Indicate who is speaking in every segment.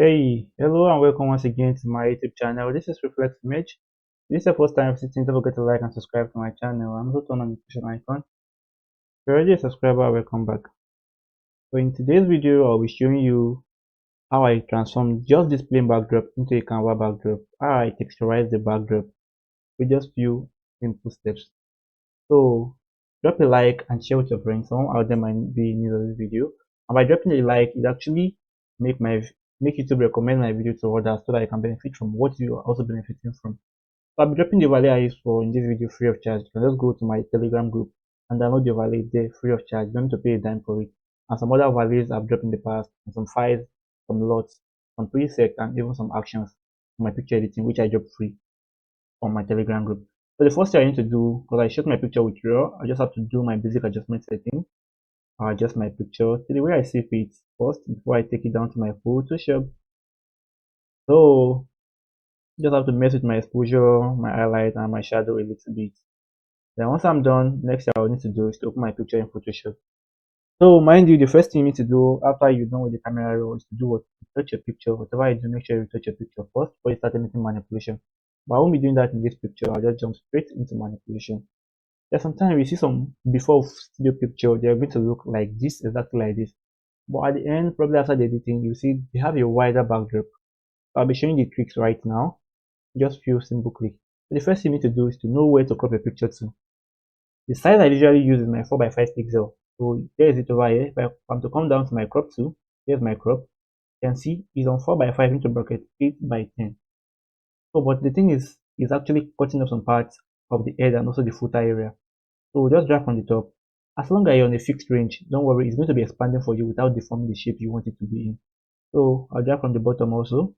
Speaker 1: Hey, hello and welcome once again to my YouTube channel. This is Reflex Image. If this is your first time visiting, don't forget to like and subscribe to my channel. I'm also turn on the notification icon. If you're already a subscriber, welcome back. So in today's video, I'll be showing you how I transform just this plain backdrop into a Canva backdrop. How I texturize the backdrop with just few simple steps. So drop a like and share with your friends. Some of them might be new to this video. And by dropping a like, it actually make my make YouTube recommend my video to others so that I can benefit from what you are also benefiting from. So I'll be dropping the value I use for in this video free of charge. You can just go to my Telegram group and download the value there free of charge. You don't need to pay a dime for it. And some other values I've dropped in the past, and some files, some lots, some presets, and even some actions for my picture editing, which I drop free on my Telegram group. So the first thing I need to do, because I shot my picture with RAW, I just have to do my basic adjustment setting. I'll adjust my picture to the way I see fit first before I take it down to my Photoshop. So just have to mess with my exposure, my highlight, and my shadow a little bit. Then once I'm done, next thing I'll need to do is to open my picture in Photoshop. So mind you, the first thing you need to do after you're done with the camera roll is to do what? Touch your picture. Whatever you do, make sure you touch your picture first before you start anything manipulation. But I won't be doing that in this picture. I'll just jump straight into manipulation. There's sometimes we see some before studio picture, they're going to look like this, exactly like this. But at the end, probably after the editing, you see they have a wider backdrop. I'll be showing the tricks right now. Just few simple clicks. So the first thing you need to do is to know where to crop a picture to. The size I usually use is my 4x5 pixel. So there is it over here. If I'm to come down to my crop tool, here's my crop. You can see it's on 4x5 into bracket 8x10. So but the thing is actually cutting off some parts of the head and also the footer area. So just drag from the top. As long as you're on a fixed range, don't worry, it's going to be expanding for you without deforming the shape you want it to be in. So I'll drag from the bottom also,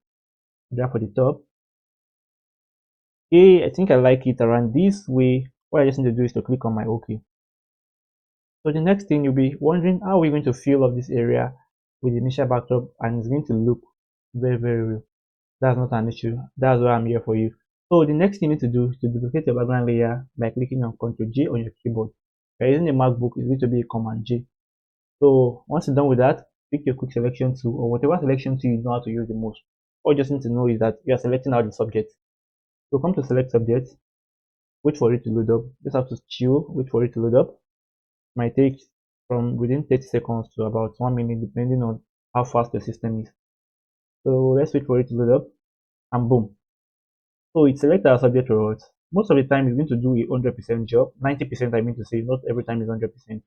Speaker 1: drag for the top. Okay, I think I like it around this way. What I just need to do is to click on my OK. So the next thing you'll be wondering how we're going to fill up this area with the initial backdrop, and it's going to look very, very real. That's not an issue. That's why I'm here for you. So the next thing you need to do is to duplicate your background layer by clicking on Ctrl J on your keyboard. If you're using a MacBook, it's going to be a Command J. So once you're done with that, pick your quick selection tool or whatever selection tool you know how to use the most. All you just need to know is that you are selecting out the subject. So come to select subject, wait for it to load up. Just have to chill, wait for it to load up. Might take from within 30 seconds to about 1 minute depending on how fast the system is. So let's wait for it to load up and boom. So it selects our subject roles. Most of the time it's going to do a 100% job. 90% I mean to say, not every time is 100%.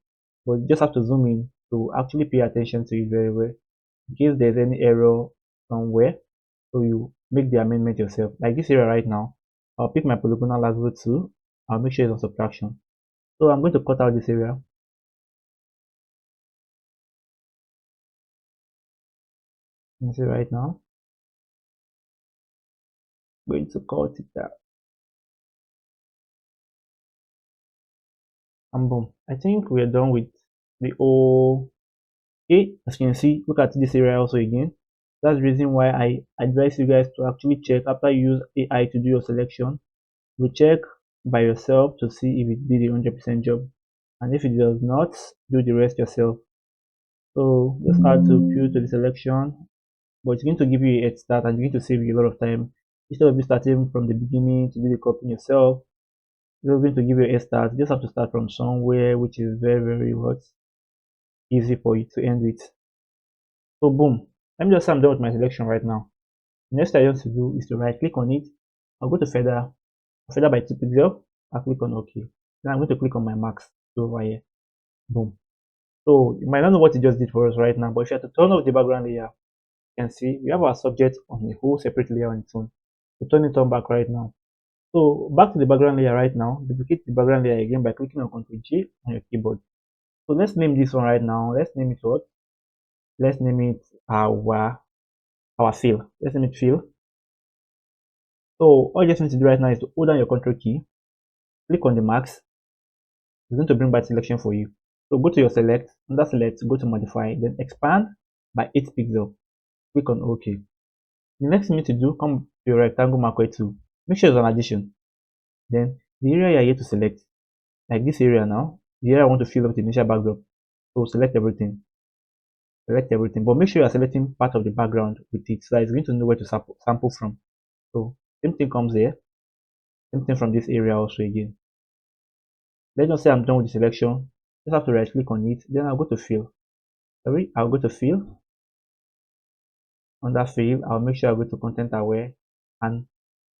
Speaker 1: But you just have to zoom in to actually pay attention to it very well. In case there's any error somewhere, so you make the amendment yourself. Like this area right now, I'll pick my polygonal lasso tool. I'll make sure it's on subtraction. So I'm going to cut out this area. You can see right now. I'm going to cut it out. And boom. I think we're done with the whole. Okay, as you can see, look at this area also again. That's the reason why I advise you guys to actually check after you use AI to do your selection. You check by yourself to see if it did a 100% job, and if it does not, do the rest yourself. So just add to few to the selection, but it's going to give you a head start and it's going to save you a lot of time. Instead of you starting from the beginning to do the copying yourself, it's going to give you a head start. You just have to start from somewhere which is very, very easy for you to end with. So boom. Let me just say I'm done with my selection right now. The next thing I want to do is to right click on it. I'll go to feather by 2 pixels. I'll click on OK. Then I'm going to click on my max over here. Boom. So you might not know what it just did for us right now, but if you have to turn off the background layer, you can see we have our subject on a whole separate layer on its own. So turn it on back right now. So back to the background layer right now. Duplicate the background layer again by clicking on Ctrl J on your keyboard. So let's name this one right now. Let's name it what? Let's name it our fill. Let's name it fill. So all you just need to do right now is to hold down your Ctrl key, click on the max. It's going to bring back selection for you. So go to your select, under select, go to modify, then expand by 8 pixels. Click on OK. The next thing you need to do, come to your rectangle marquee tool. Make sure it's an addition. Then the area you're here to select, like this area now, the area I want to fill up with the initial backdrop. So select everything. select everything, but make sure you are selecting part of the background with it so that it's going to know where to sample from. So same thing comes here, same thing from this area also again. Let's just say I'm done with the selection. Just have to right click on it, then I'll go to fill. Sorry, I'll go to fill. Under fill, I'll make sure I go to content aware and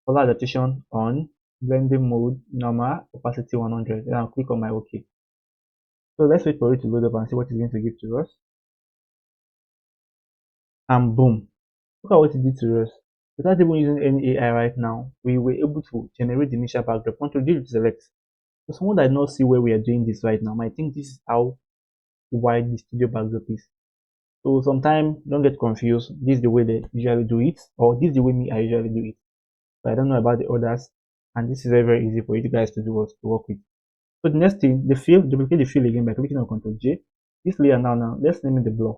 Speaker 1: color adaptation on, blending mode normal, opacity 100. Then I'll click on my OK. So let's wait for it to load up and see what it's going to give to us. And boom, look at what it did to us. Without even using any AI right now, we were able to generate the initial backdrop. Control D to select. So someone that does not see where we are doing this right now might think this is how wide the studio backdrop is. So sometimes don't get confused. This is the way they usually do it, or this is the way I usually do it. So I don't know about the others, and this is very easy for you guys to do to work with. So the next thing, the fill, duplicate the fill again by clicking on Ctrl J. This layer now, let's name it the blur.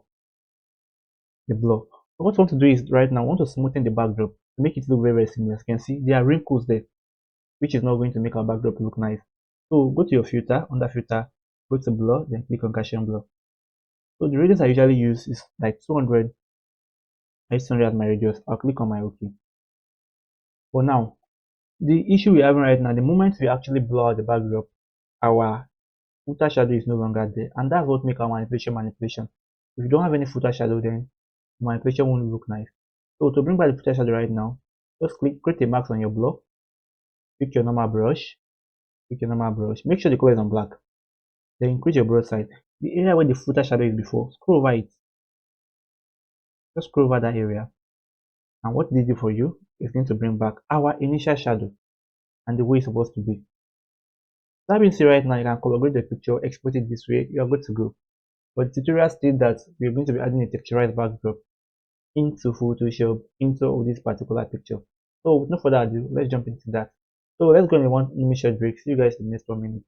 Speaker 1: The blur. So what we want to do is right now, I want to smoothen the backdrop to make it look very seamless. You can see there are wrinkles there, which is not going to make our backdrop look nice. So go to your filter, under filter, go to blur, then click on Gaussian blur. So the radius I usually use is like 200. I use 200 as my radius. I'll click on my OK. For now, the issue we're having right now, the moment we actually blur out the backdrop, our footer shadow is no longer there, and that's what makes our manipulation. If you don't have any footer shadow, then manipulation won't look nice. So to bring back the footer shadow right now, just create a mask on your blur, pick your normal brush, make sure the color is on black, then increase your brush size. The area where the footer shadow is before, scroll over it, just scroll over that area, and what this do for you is going to bring back our initial shadow and the way it's supposed to be. That being said, right now you can color grade the picture, export it this way, you are good to go. But the tutorial states that we're going to be adding a texturized backdrop into Photoshop into this particular picture. So with no further ado, let's jump into that. So let's go on one short break. See you guys in the next 1 minute.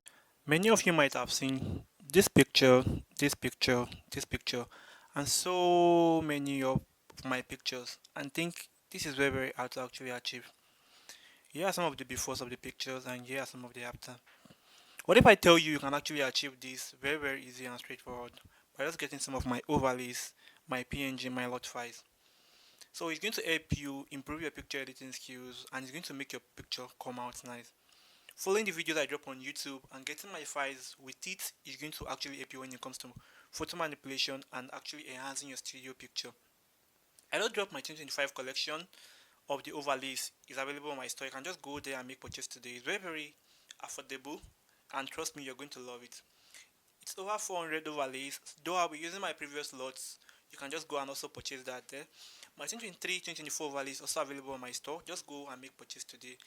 Speaker 2: Many of you might have seen this picture, this picture, this picture, and so many of my pictures, and think this is very, very hard to actually achieve. Here are some of the befores of the pictures, and here are some of the after. What if I tell you you can actually achieve this very, very easy and straightforward by just getting some of my overlays, my PNG, my lot files? So it's going to help you improve your picture editing skills, and it's going to make your picture come out nice. Following the videos I drop on YouTube and getting my files with it is going to actually help you when it comes to photo manipulation and actually enhancing your studio picture. I don't drop my 2025 collection of the overlays is available on my store. You can just go there and make purchase today. It's very, very affordable, and trust me, you're going to love it. It's over 400 overlays. Though I'll be using my previous lots, you can just go and also purchase that there. My 2023 2024 overlays also available on my store. Just go and make purchase today.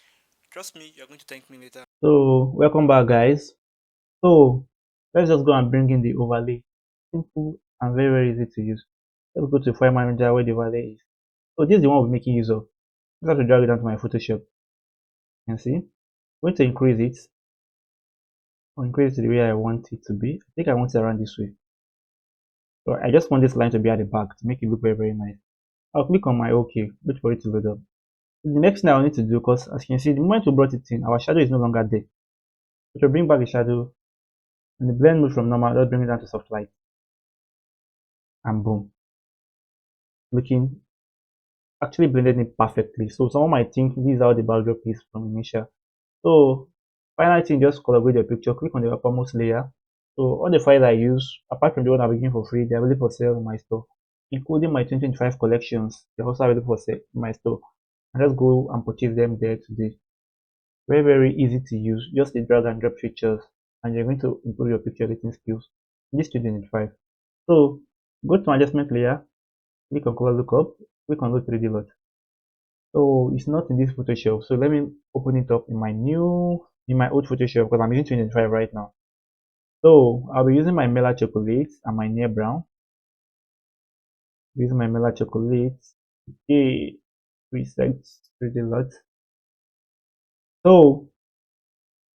Speaker 2: Trust me, you're going to thank me later.
Speaker 1: So welcome back guys. So let's just go and bring in the overlay. Simple and very easy to use. Let's go to file manager where the overlay is. So this is the one we're making use of. I have to drag it down to my Photoshop. You can see. I'm going to increase it. I'll increase it the way I want it to be. I think I want it around this way. So I just want this line to be at the back to make it look very nice. I'll click on my OK, wait for it to load up. The next thing I'll need to do, because as you can see, the moment we brought it in, our shadow is no longer there. So to bring back the shadow, and the blend mode from normal, just bring it down to soft light. And boom. Looking, actually blended it perfectly. So someone might think this is how the backdrop is from initial. So final thing, just color grade your picture, click on the uppermost layer. So all the files I use, apart from the one I'm getting for free, they're available for sale in my store, including my 2025 collections. They're also available for sale in my store. And just go and purchase them there today. Very easy to use, just a drag and drop features, and you're going to improve your picture editing skills in this 2025. So go to adjustment layer, click on color lookup, click on load 3D lot. So it's not in this Photoshop, so let me open it up in my old Photoshop because I'm using 2025 right now. So I'll be using my Mela chocolate and my near brown. Using my Mela chocolate. Okay, reset 3D lot. So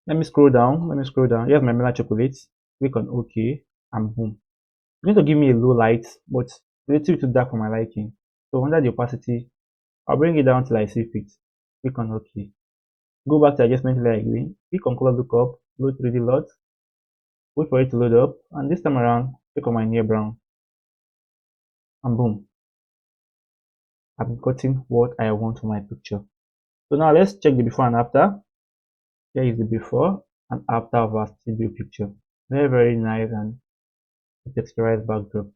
Speaker 1: let me scroll down. Here's my Mela chocolate. Click on OK, and boom. It's going to give me a low light, but a little too dark for my liking. So under the opacity, I'll bring it down till I see fit. Click on OK. Go back to adjustment layer again. Click on color lookup, load 3D lot. Wait for it to load up, and this time around, click on my near brown. and boom, I've gotten what I want for my picture. So now let's check the before and after. Here is the before and after of our studio picture. Very nice and texturized backdrop.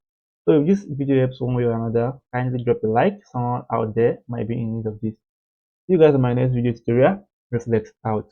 Speaker 1: So if this video helps one way or another, kindly drop a like. Someone out there might be in need of this. See you guys in my next video tutorial. Reflex out.